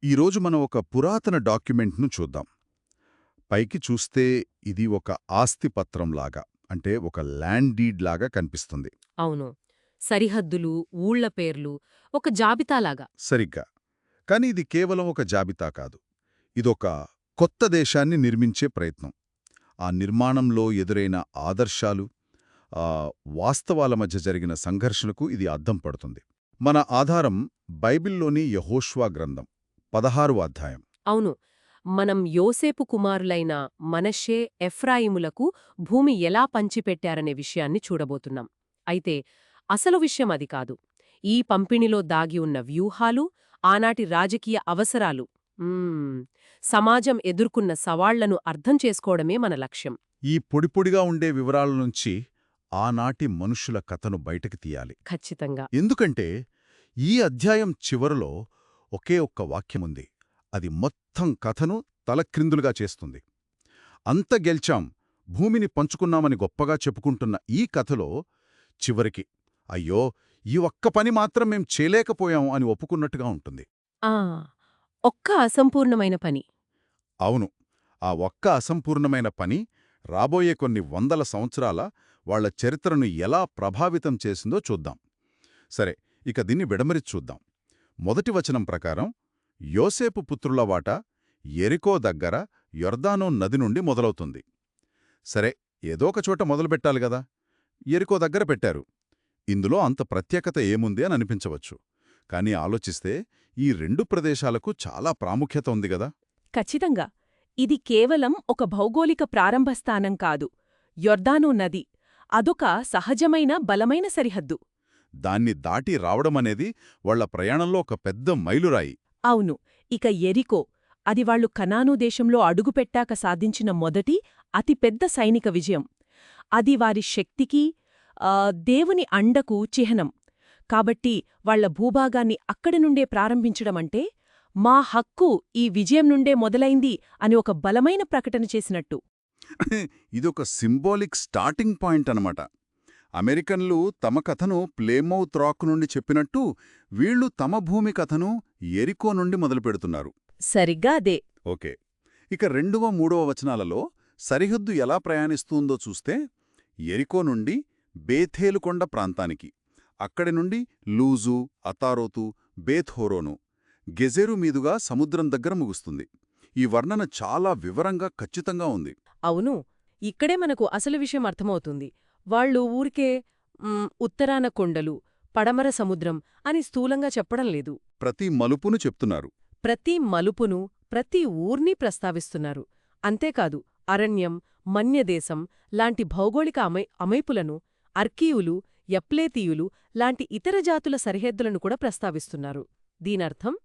ఈరోజు మనం ఒక పురాతన డాక్యుమెంట్ను చూద్దాం. పైకి చూస్తే ఇది ఒక ఆస్తి పత్రంలాగా, అంటే ఒక ల్యాండ్ డీడ్ లాగా కనిపిస్తుంది. అవును. సరిహద్దులు, ఊళ్ళ పేర్లు, ఒక జాబితాలాగా. సరిగ్గా. కానీ ఇది కేవలం ఒక జాబితా కాదు. ఇదొక కొత్త దేశాన్ని నిర్మించే ప్రయత్నం. ఆ నిర్మాణంలో ఎదురైన ఆదర్శాలు, ఆ వాస్తవాల మధ్య జరిగిన సంఘర్షణకు ఇది అద్దం పడుతుంది. మన ఆధారం బైబిల్లోని యెహోషువ గ్రంథం 16వ అధ్యాయం. అవును. మనం యోసేపు కుమారులైన మనష్షే, ఎఫ్రాయిములకు భూమి ఎలా పంచిపెట్టారనే విషయాన్ని చూడబోతున్నాం. అయితే అసలు విషయం అది కాదు. ఈ పంపిణీలో దాగి ఉన్న వ్యూహాలు, ఆనాటి రాజకీయ అవసరాలు, సమాజం ఎదుర్కొన్న సవాళ్లను అర్థం చేసుకోవడమే మన లక్ష్యం. ఈ పొడిపొడిగా ఉండే వివరాల నుంచి ఆనాటి మనుషుల కథను బయటకు తీయాలి. ఖచ్చితంగా. ఎందుకంటే ఈ అధ్యాయం చివరలో ఒకే ఒక్క వాక్యముంది. అది మొత్తం కథను తలక్రిందులుగా చేస్తుంది. అంత గెల్చాం, భూమిని పంచుకున్నామని గొప్పగా చెప్పుకుంటున్న ఈ కథలో చివరికి అయ్యో, ఈ ఒక్క పని మాత్రం మేం చేయలేకపోయాం అని ఒప్పుకున్నట్టుగా ఉంటుంది. ఆ ఒక్క అసంపూర్ణమైన పని. అవును, ఆ ఒక్క అసంపూర్ణమైన పని రాబోయే కొన్ని వందల సంవత్సరాల వాళ్ల చరిత్రను ఎలా ప్రభావితం చేసిందో చూద్దాం. సరే, ఇక దీన్ని విడమరిచి చూద్దాం. మొదటి వచనం ప్రకారం యోసేపు పుత్రుల వాట యెరికో దగ్గర యొర్దాను నది నుండి మొదలవుతుంది. సరే, ఏదో ఒక చోట మొదలుపెట్టాలి గదా. యెరికో దగ్గర పెట్టారు. ఇందులో అంత ప్రత్యేకత ఏముంది అని అనిపించవచ్చు. కానీ ఆలోచిస్తే ఈ రెండు ప్రదేశాలకు చాలా ప్రాముఖ్యత ఉంది గదా. ఖచ్చితంగా. ఇది కేవలం ఒక భౌగోళిక ప్రారంభ స్థానం కాదు. యొర్దాను నది అదొక సహజమైన బలమైన సరిహద్దు. దాన్ని దాటి రావడమనేది వాళ్ల ప్రయాణంలో ఒక పెద్ద మైలురాయి. అవును. ఇక యెరికో అది వాళ్లు కనాను దేశంలో అడుగుపెట్టాక సాధించిన మొదటి అతిపెద్ద సైనిక విజయం. అది వారి శక్తికి, దేవుని అండకు చిహ్నం. కాబట్టి వాళ్ల భూభాగాన్ని అక్కడి నుండే ప్రారంభించడమంటే మా హక్కు ఈ విజయం నుండే మొదలైంది అని ఒక బలమైన ప్రకటన చేసినట్టు. ఇదొక సింబాలిక్ స్టార్టింగ్ పాయింట్ అనమాట. అమెరికన్లు తమ కథను ప్లేమౌత్ రాక్ నుండి చెప్పినట్టు వీళ్లు తమ భూమి కథను యెరికో నుండి మొదలుపెడుతున్నారు. సరిగ్గా అదే. ఓకే. ఇక 2వ, 3వ వచనాలలో సరిహద్దు ఎలా ప్రయాణిస్తుందో చూస్తే యెరికో నుండి బేథేలుకొండ ప్రాంతానికి, అక్కడి నుండి లూజు, అతారోతు, బేత్హోరోను, గెజెరు మీదుగా సముద్రం దగ్గర ముగుస్తుంది. ఈ వర్ణన చాలా వివరంగా, ఖచ్చితంగా ఉంది. అవును. ఇక్కడే మనకు అసలు విషయం అర్థమవుతుంది. వాళ్ళు ఊరికే ఉత్తరాన కొండలు, పడమర సముద్రం అని స్థూలంగా చెప్పడం లేదు. ప్రతి మలుపును చెప్తున్నారు. ప్రతి మలుపును, ప్రతి ఊర్నీ ప్రస్తావిస్తున్నారు. అంతేకాదు, అరణ్యం, మన్యదేశం లాంటి భౌగోళిక అమైపులను, అర్కీయులు, యప్లేతీయులు లాంటి ఇతర జాతుల సరిహద్దులను కూడా ప్రస్తావిస్తున్నారు. దీనర్థం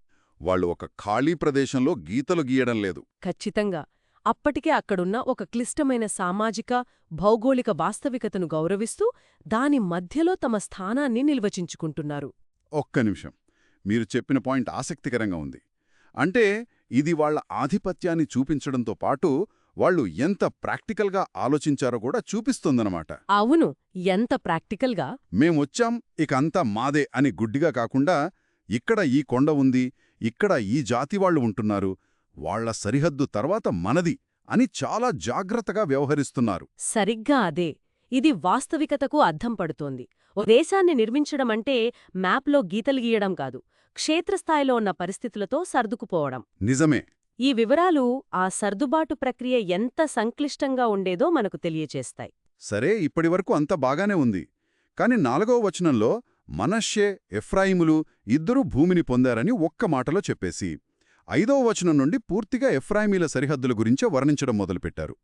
వాళ్ళు ఒక ఖాళీ ప్రదేశంలో గీతలు గీయడం లేదు. ఖచ్చితంగా అప్పటికే అక్కడున్న ఒక క్లిష్టమైన సామాజిక, భౌగోళిక వాస్తవికతను గౌరవిస్తూ దాని మధ్యలో తమ స్థానాన్ని నిర్వచించుకుంటున్నారు. ఒక్క నిమిషం, మీరు చెప్పిన పాయింట్ ఆసక్తికరంగా ఉంది. అంటే ఇది వాళ్ల ఆధిపత్యాన్ని చూపించడంతో పాటు వాళ్ళు ఎంత ప్రాక్టికల్గా ఆలోచించారో కూడా చూపిస్తుందన్నమాట. అవును, ఎంత ప్రాక్టికల్గా. మేమొచ్చాం, ఇక అంతా మాదే అని గుడ్డిగా కాకుండా, ఇక్కడ ఈ కొండ ఉంది, ఇక్కడ ఈ జాతివాళ్లు ఉంటున్నారు, వాళ్ల సరిహద్దు తర్వాత మనది అని చాలా జాగ్రత్తగా వ్యవహరిస్తున్నారు. సరిగ్గా అదే. ఇది వాస్తవికతకు అద్దం పడుతోంది. ఓ దేశాన్ని నిర్మించడమంటే మ్యాప్లో గీతలు గీయడం కాదు, క్షేత్రస్థాయిలో ఉన్న పరిస్థితులతో సర్దుకుపోవడం. నిజమే. ఈ వివరాలు ఆ సర్దుబాటు ప్రక్రియ ఎంత సంక్లిష్టంగా ఉండేదో మనకు తెలియచేస్తాయి. సరే, ఇప్పటివరకు అంతా బాగానే ఉంది. కాని 4వ వచనంలో మనష్షే, ఎఫ్రాయిములు ఇద్దరూ భూమిని పొందారని ఒక్క మాటలో చెప్పేసి 5వ వచనం నుండి పూర్తిగా ఎఫ్రాయిమీల సరిహద్దుల గురించే వర్ణించడం మొదలుపెట్టారు.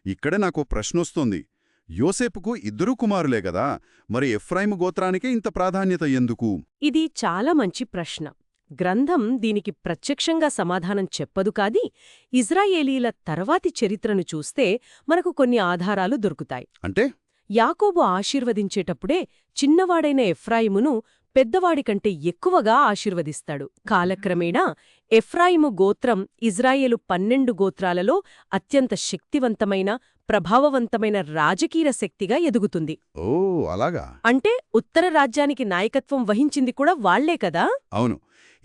ఇక్కడే నాకు ప్రశ్నొస్తోంది. యోసేపుకు ఇద్దరూ కుమారులే గదా, మరి ఎఫ్రాయిము గోత్రానికే ఇంత ప్రాధాన్యత ఎందుకు? ఇది చాలా మంచి ప్రశ్న. గ్రంథం దీనికి ప్రత్యక్షంగా సమాధానం చెప్పదు. కాని ఇజ్రాయేలీల తర్వాతి చరిత్రను చూస్తే మనకు కొన్ని ఆధారాలు దొరుకుతాయి. అంటే యాకోబు ఆశీర్వదించేటప్పుడే చిన్నవాడైన ఎఫ్రాయిమును పెద్దవాడికంటే ఎక్కువగా ఆశీర్వదిస్తాడు. కాలక్రమేణా ఎఫ్రాయిము గోత్రం ఇజ్రాయేలు 12 గోత్రాలలో అత్యంత శక్తివంతమైన, ప్రభావవంతమైన రాజకీయ శక్తిగా ఎదుగుతుంది. ఓ అలాగా. అంటే ఉత్తర రాజ్యానికి నాయకత్వం వహించింది కూడా వాళ్లే కదా. అవును.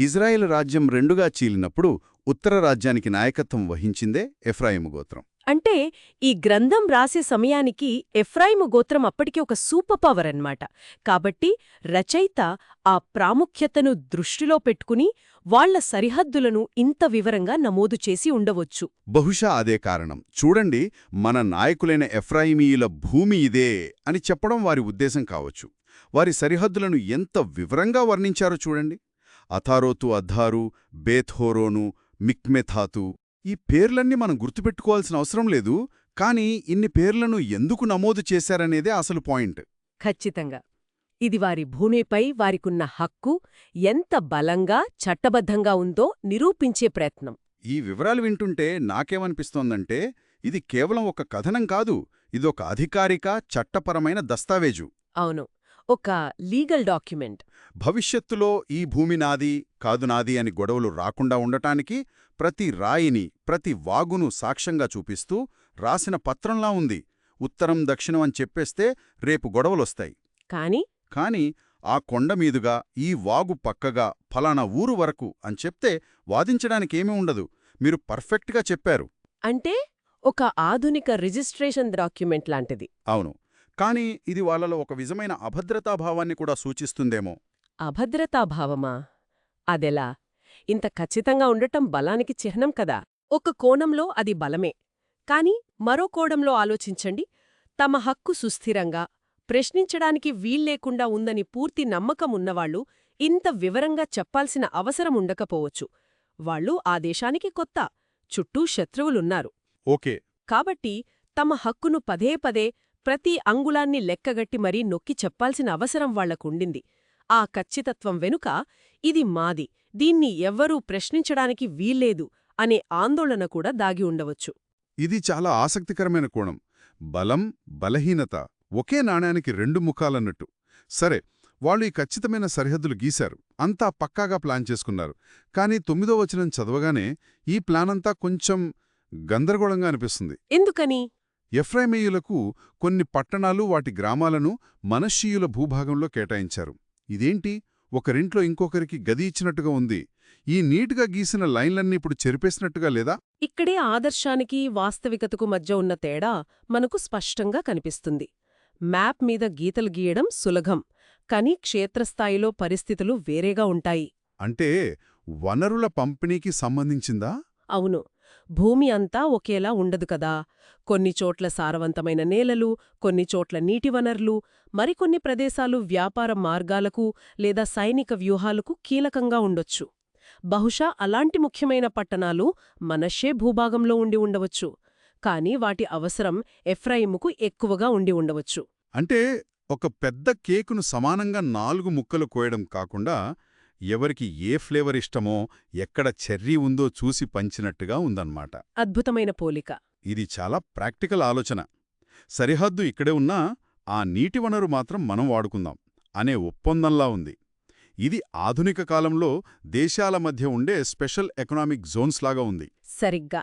ఇజ్రాయెల్ రాజ్యం రెండుగా చీలినప్పుడు ఉత్తర రాజ్యానికి నాయకత్వం వహించిందే ఎఫ్రాయిము గోత్రం. అంటే ఈ గ్రంథం రాసే సమయానికి ఎఫ్రాయిము గోత్రం అప్పటికి ఒక సూపర్ పవర్ అన్నమాట. కాబట్టి రచయిత ఆ ప్రాముఖ్యతను దృష్టిలో పెట్టుకుని వాళ్ల సరిహద్దులను ఇంత వివరంగా నమోదు చేసి ఉండవచ్చు. బహుశా అదే కారణం. చూడండి, మన నాయకులైన ఎఫ్రాయిమీయుల భూమి ఇదే అని చెప్పడం వారి ఉద్దేశం కావచ్చు. వారి సరిహద్దులను ఎంత వివరంగా వర్ణించారో చూడండి. అతారోతు అద్దారు, బేత్హోరోను, మిక్మెథాతు. ఈ పేర్లన్నీ మనం గుర్తుపెట్టుకోవాల్సిన అవసరం లేదు, కానీ ఇన్ని పేర్లను ఎందుకు నమోదు చేశారనేదే అసలు పాయింట్. ఖచ్చితంగా ఇది వారి భూమిపై వారికున్న హక్కు ఎంత బలంగా చట్టబద్ధంగా ఉందో నిరూపించే ప్రయత్నం. ఈ వివరాలు వింటుంటే నాకేమనిపిస్తోందంటే, ఇది కేవలం ఒక కథనం కాదు, ఇదొక అధికారిక, చట్టపరమైన దస్తావేజు. అవును, ఒక లీగల్ డాక్యుమెంట్. భవిష్యత్తులో ఈ భూమి నాది కాదు నాది అని గొడవలు రాకుండా ఉండటానికి ప్రతి రాయిని, ప్రతి వాగును సాక్ష్యంగా చూపిస్తూ రాసిన పత్రంలా ఉంది. ఉత్తరం దక్షిణం అని చెప్పేస్తే రేపు గొడవలొస్తాయి. కాని ఆ కొండమీదుగా ఈ వాగు పక్కగా ఫలానా ఊరు వరకు అని చెప్తే వాదించడానికేమీ ఉండదు. మీరు పర్ఫెక్ట్గా చెప్పారు. అంటే ఒక ఆధునిక రిజిస్ట్రేషన్ డాక్యుమెంట్ లాంటిది. అవును, కాని ఇది వాళ్ళలో ఒక విధమైన అభద్రతాభావాన్ని కూడా సూచిస్తుందేమో. అభద్రతాభావమా? అదెలా? ఇంత ఖచ్చితంగా ఉండటం బలానికి చిహ్నం కదా. ఒక కోణంలో అది బలమే. కాని మరో కోణంలో ఆలోచించండి. తమ హక్కు సుస్థిరంగా, ప్రశ్నించడానికి వీల్లేకుండా ఉందని పూర్తి నమ్మకం ఉన్నవాళ్లు ఇంత వివరంగా చెప్పాల్సిన అవసరముండకపోవచ్చు. వాళ్ళు ఆ దేశానికి కొత్త, చుట్టూ శత్రువులున్నారు. ఓకే. కాబట్టి తమ హక్కును పదే పదే ప్రతి అంగుళాన్ని లెక్కగట్టి మరీ నొక్కి చెప్పాల్సిన అవసరం వాళ్లకుండింది. ఆ ఖచ్చితత్వం వెనుక ఇది మాది, దీన్ని ఎవ్వరూ ప్రశ్నించడానికి వీల్లేదు అనే ఆందోళన కూడా దాగి ఉండవచ్చు. ఇది చాలా ఆసక్తికరమైన కోణం. బలం, బలహీనత ఒకే నాణానికి రెండు ముఖాలన్నట్టు. సరే, వాళ్ళు ఈ ఖచ్చితమైన సరిహద్దులు గీశారు, అంతా పక్కాగా ప్లాన్ చేసుకున్నారు. కానీ 9వ వచనం చదవగానే ఈ ప్లానంతా కొంచెం గందరగోళంగా అనిపిస్తుంది. ఎందుకని? ఎఫ్రాయిమీయులకు కొన్ని పట్టణాలు, వాటి గ్రామాలను మనష్షీయుల భూభాగంలో కేటాయించారు. ఇదేంటి, ఒకరింట్లో ఇంకొకరికి గది ఇచ్చినట్టుగా ఉంది. ఈ నీట్గా గీసిన లైన్లన్నీ ఇప్పుడు చెరిపేసినట్టుగా లేదా? ఇక్కడే ఆదర్శానికి వాస్తవికతకు మధ్య ఉన్న తేడా మనకు స్పష్టంగా కనిపిస్తుంది. మ్యాప్ మీద గీతలు గీయడం సులభం, కాని క్షేత్రస్థాయిలో పరిస్థితులు వేరేగా ఉంటాయి. అంటే వనరుల పంపిణీకి సంబంధించిందా? అవును. భూమి అంతా ఒకేలా ఉండదు కదా. కొన్ని చోట్ల సారవంతమైన నేలలు, కొన్ని చోట్ల నీటి వనరులు, మరికొన్ని ప్రదేశాలు వ్యాపార మార్గాలకు లేదా సైనిక వ్యూహాలకు కీలకంగా ఉండొచ్చు. బహుశా అలాంటి ముఖ్యమైన పట్టణాలు మనష్షే భూభాగంలో ఉండి ఉండవచ్చు. కాని వాటి అవసరం ఎఫ్రాయిముకు ఎక్కువగా ఉండి ఉండవచ్చు. అంటే ఒక పెద్ద కేకును సమానంగా 4 ముక్కలు కోయడం కాకుండా, ఎవరికి ఏ ఫ్లేవర్ ఇష్టమో, ఎక్కడ చెర్రీ ఉందో చూసి పంచినట్టుగా ఉందన్నమాట. అద్భుతమైన పోలిక. ఇది చాలా ప్రాక్టికల్ ఆలోచన. సరిహద్దు ఇక్కడే ఉన్నా ఆ నీటి వనరు మాత్రం మనం వాడుకుందాం అనే ఒప్పందంలా ఉంది. ఇది ఆధునిక కాలంలో దేశాల మధ్య ఉండే స్పెషల్ ఎకనామిక్ జోన్స్ లాగా ఉంది. సరిగ్గా.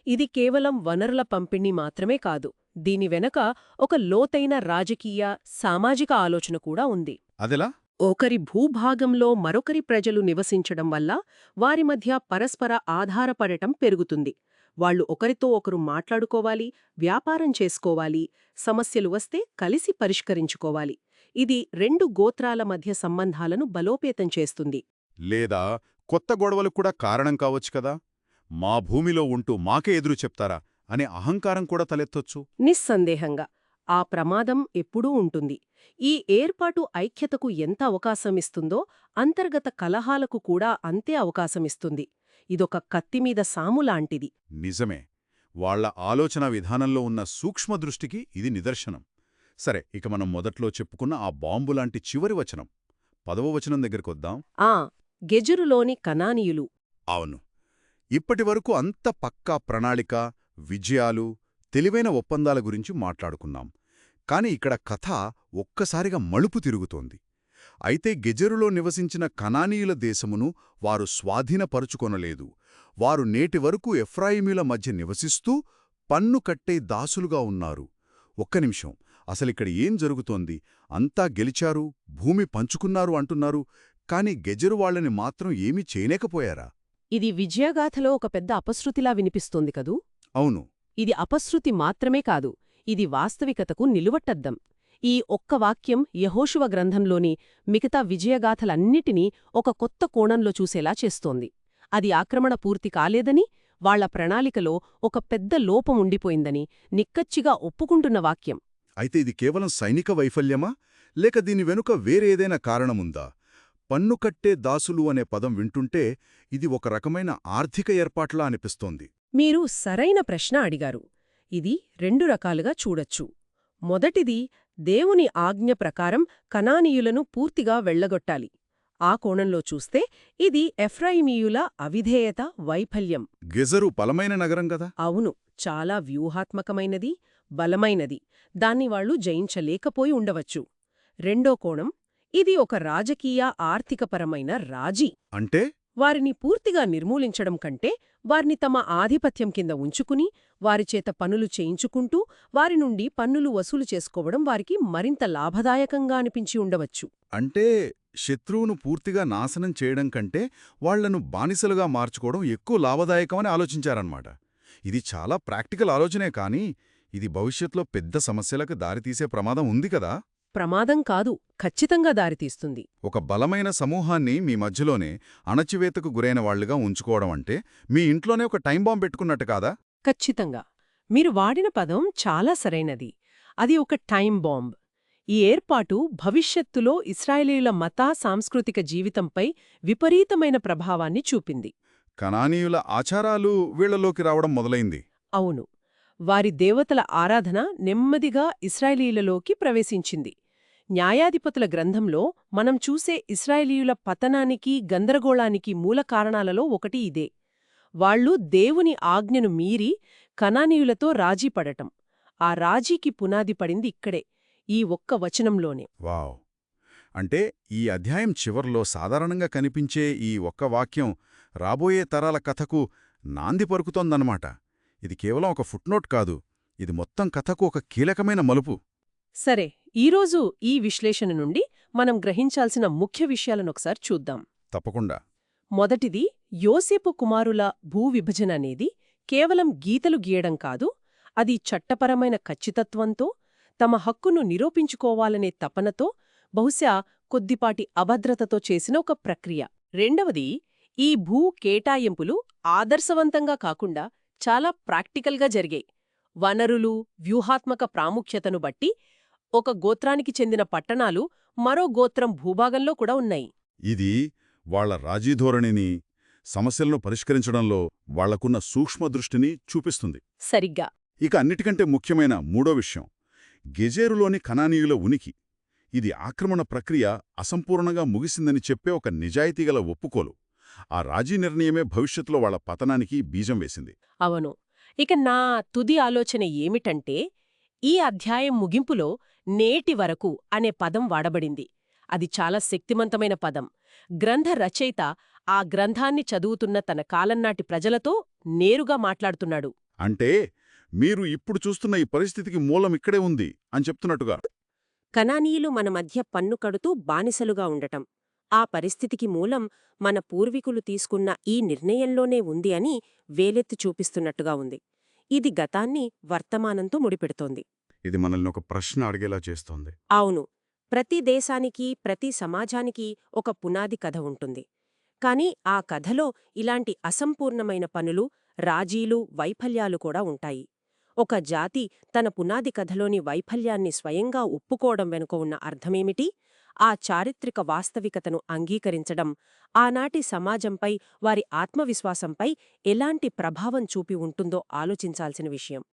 ఇది కేవలం వనరుల పంపిణీ మాత్రమే కాదు. దీని వెనక ఒక లోతైన రాజకీయ, సామాజిక ఆలోచన కూడా ఉంది. అదెలా? ఒకరి భూభాగంలో మరొకరి ప్రజలు నివసించడం వల్ల వారి మధ్య పరస్పర ఆధారపడటం పెరుగుతుంది. వాళ్లు ఒకరితో ఒకరు మాట్లాడుకోవాలి, వ్యాపారం చేసుకోవాలి, సమస్యలు వస్తే కలిసి పరిష్కరించుకోవాలి. ఇది 2 గోత్రాల మధ్య సంబంధాలను బలోపేతం చేస్తుంది. లేదా కొత్త గొడవలు కూడా కారణం కావచ్చు కదా. మా భూమిలో ఉంటూ మాకే ఎదురు చెప్తారా అనే అహంకారం కూడా తలెత్తొచ్చు. నిస్సందేహంగా ఆ ప్రమాదం ఎప్పుడూ ఉంటుంది. ఈ ఏర్పాటు ఐక్యతకు ఎంత అవకాశమిస్తుందో అంతర్గత కలహాలకు కూడా అంతే అవకాశమిస్తుంది. ఇదొక కత్తిమీద సాములాంటిది. నిజమే. వాళ్ల ఆలోచన విధానంలో ఉన్న సూక్ష్మదృష్టికి ఇది నిదర్శనం. సరే, ఇక మనం మొదట్లో చెప్పుకున్న ఆ బాంబులాంటి చివరి వచనం 10వ వచనం దగ్గరికొద్దాం. గెజురులోని కనానీయులు. అవును, ఇప్పటివరకు అంత పక్కా ప్రణాళిక, విజయాలు, తెలివైన ఒప్పందాల గురించి మాట్లాడుకున్నాం. కాని ఇక్కడ కథ ఒక్కసారిగా మలుపు తిరుగుతోంది. అయితే గెజెరులో నివసించిన కనానీయుల దేశమును వారు స్వాధీనపరుచుకొనలేదు. వారు నేటివరకు ఎఫ్రాయిమీల మధ్య నివసిస్తూ పన్ను కట్టే దాసులుగా ఉన్నారు. ఒక్క నిమిషం, అసలిక్కడ ఏం జరుగుతోంది? అంతా గెలిచారు, భూమి పంచుకున్నారు అంటున్నారు. కాని గెజరు వాళ్ళని మాత్రం ఏమీ చేయలేకపోయారా? ఇది విజయగాథలో ఒక పెద్ద అపశృతిలా వినిపిస్తోంది కదూ. అవును. ఇది అపశృతి మాత్రమే కాదు, ఇది వాస్తవికతకు నిలువట్టద్దం. ఈ ఒక్క వాక్యం యెహోషువ గ్రంథంలోని మిగతా విజయగాథలన్నిటినీ ఒక కొత్త కోణంలో చూసేలా చేస్తోంది. అది ఆక్రమణ పూర్తి కాలేదని, వాళ్ల ప్రణాళికలో ఒక పెద్ద లోపం ఉండిపోయిందని నిక్కచ్చిగా ఒప్పుకుంటున్న వాక్యం. అయితే ఇది కేవలం సైనిక వైఫల్యమా, లేక దీని వెనుక వేరేదైనా కారణముందా? పన్ను కట్టే దాసులు అనే పదం వింటుంటే ఇది ఒక రకమైన ఆర్థిక ఏర్పాట్లా అనిపిస్తోంది. మీరు సరైన ప్రశ్న అడిగారు. ఇది 2 రకాలుగా చూడొచ్చు. మొదటిది, దేవుని ఆజ్ఞ ప్రకారం కనానీయులను పూర్తిగా వెళ్లగొట్టాలి. ఆ కోణంలో చూస్తే ఇది ఎఫ్రాయిమీయుల అవిధేయత, వైఫల్యం. గెజరు బలమైన నగరం గదా. అవును, చాలా వ్యూహాత్మకమైనది, బలమైనది. దాన్ని వాళ్లు జయించలేకపోయి ఉండవచ్చు. రెండో కోణం, ఇది ఒక రాజకీయ ఆర్థికపరమైన రాజీ. అంటే వారిని పూర్తిగా నిర్మూలించడం కంటే వారిని తమ ఆధిపత్యం కింద ఉంచుకుని వారిచేత పనులు చేయించుకుంటూ వారి నుండి పన్నులు వసూలు చేసుకోవడం వారికి మరింత లాభదాయకంగా అనిపించి ఉండవచ్చు. అంటే శత్రువును పూర్తిగా నాశనం చేయడం కంటే వాళ్లను బానిసలుగా మార్చుకోవడం ఎక్కువ లాభదాయకమని ఆలోచించారన్నమాట. ఇది చాలా ప్రాక్టికల్ ఆలోచనే కానీ ఇది భవిష్యత్తులో పెద్ద సమస్యలకు దారితీసే ప్రమాదం ఉంది కదా. ప్రమాదం కాదు, ఖచ్చితంగా దారితీస్తుంది. ఒక బలమైన సమూహాన్ని మీ మధ్యలోనే అణచివేతకు గురైన వాళ్లుగా ఉంచుకోవడం అంటే మీ ఇంట్లోనే ఒక టైం బాంబ్ పెట్టుకున్నట్టు కాదా? ఖచ్చితంగా. మీరు వాడిన పదం చాలా సరైనది. అది ఒక టైం బాంబ్. ఈ ఏర్పాటు భవిష్యత్తులో ఇశ్రాయేలీయుల మత సాంస్కృతిక జీవితంపై విపరీతమైన ప్రభావాన్ని చూపింది. కనానీయుల ఆచారాలు వీళ్లలోకి రావడం మొదలైంది. అవును, వారి దేవతల ఆరాధన నెమ్మదిగా ఇశ్రాయేలీయులలోకి ప్రవేశించింది. న్యాయాధిపతుల గ్రంథంలో మనం చూసే ఇశ్రాయేలీయుల పతనానికి, గందరగోళానికి మూల కారణాలలో ఒకటి ఇదే. వాళ్లు దేవుని ఆజ్ఞను మీరి కనానీయులతో రాజీ పడటం. ఆ రాజీకి పునాది పడింది ఇక్కడే, ఈ ఒక్క వచనంలోనే. వావ్! అంటే ఈ అధ్యాయం చివర్లో సాధారణంగా కనిపించే ఈ ఒక్క వాక్యం రాబోయే తరాల కథకు నాంది పరుకుతోందన్నమాట. ఇది కేవలం ఒక ఫుట్నోట్ కాదు, ఇది మొత్తం కథకు ఒక కీలకమైన మలుపు. సరే, ఈరోజు ఈ విశ్లేషణ నుండి మనం గ్రహించాల్సిన ముఖ్య విషయాలనొకసారి చూద్దాం. తప్పకుండా. మొదటిది, యోసేపు కుమారుల భూవిభజన అనేది కేవలం గీతలు గీయడం కాదు, అది చట్టపరమైన ఖచ్చితత్వంతో, తమ హక్కును నిరూపించుకోవాలనే తపనతో, బహుశా కొద్దిపాటి అభద్రతతో చేసిన ఒక ప్రక్రియ. రెండవది, ఈ భూ కేటాయింపులు ఆదర్శవంతంగా కాకుండా చాలా ప్రాక్టికల్గా జరిగాయి. వనరులు, వ్యూహాత్మక ప్రాముఖ్యతను బట్టి ఒక గోత్రానికి చెందిన పట్టణాలు మరో గోత్రం భూభాగంలో కూడా ఉన్నాయి. ఇది వాళ్ల రాజీధోరణిని, సమస్యలను పరిష్కరించడంలో వాళ్లకున్న సూక్ష్మదృష్టిని చూపిస్తుంది. సరిగ్గా. ఇక అన్నిటికంటే ముఖ్యమైన మూడో విషయం, గెజేరులోని కనానీయుల ఉనికి. ఇది ఆక్రమణ ప్రక్రియ అసంపూర్ణంగా ముగిసిందని చెప్పే ఒక నిజాయితీగల ఒప్పుకోలు. ఆ రాజీ నిర్ణయమే భవిష్యత్తులో వాళ్ల పతనానికి బీజం వేసింది. అవును. ఇక నా తుది ఆలోచన ఏమిటంటే, ఈ అధ్యాయం ముగింపులో నేటి వరకు అనే పదం వాడబడింది. అది చాలా శక్తిమంతమైన పదం. గ్రంథ రచయిత ఆ గ్రంథాన్ని చదువుతున్న తన కాలంనాటి ప్రజలతో నేరుగా మాట్లాడుతున్నాడు. అంటే మీరు ఇప్పుడు చూస్తున్న ఈ పరిస్థితికి మూలం ఇక్కడే ఉంది అని చెప్తున్నట్టుగా. కనానీయులు మన మధ్య పన్ను కడుతూ బానిసలుగా ఉండటం, ఆ పరిస్థితికి మూలం మన పూర్వీకులు తీసుకున్న ఈ నిర్ణయంలోనే ఉంది అని వేలెత్తి చూపిస్తున్నట్టుగా ఉంది. ఇది గతాన్ని వర్తమానంతో ముడిపెడుతోంది. ఇది మనల్ని ఒక ప్రశ్న అడిగేలా చేస్తోంది. అవును, ప్రతి దేశానికి, ప్రతి సమాజానికి ఒక పునాది కథ ఉంటుంది. కాని ఆ కథలో ఇలాంటి అసంపూర్ణమైన పనులు, రాజీలు, వైఫల్యాలు కూడా ఉంటాయి. ఒక జాతి తన పునాది కథలోని వైఫల్యాన్ని స్వయంగా ఒప్పుకోవడం వెనుక ఉన్న అర్థమేమిటి? ఆ చారిత్రక వాస్తవికతను అంగీకరించడం ఆనాటి సమాజంపై, వారి ఆత్మవిశ్వాసంపై ఎలాంటి ప్రభావం చూపి ఉంటుందో ఆలోచించాల్సిన విషయం.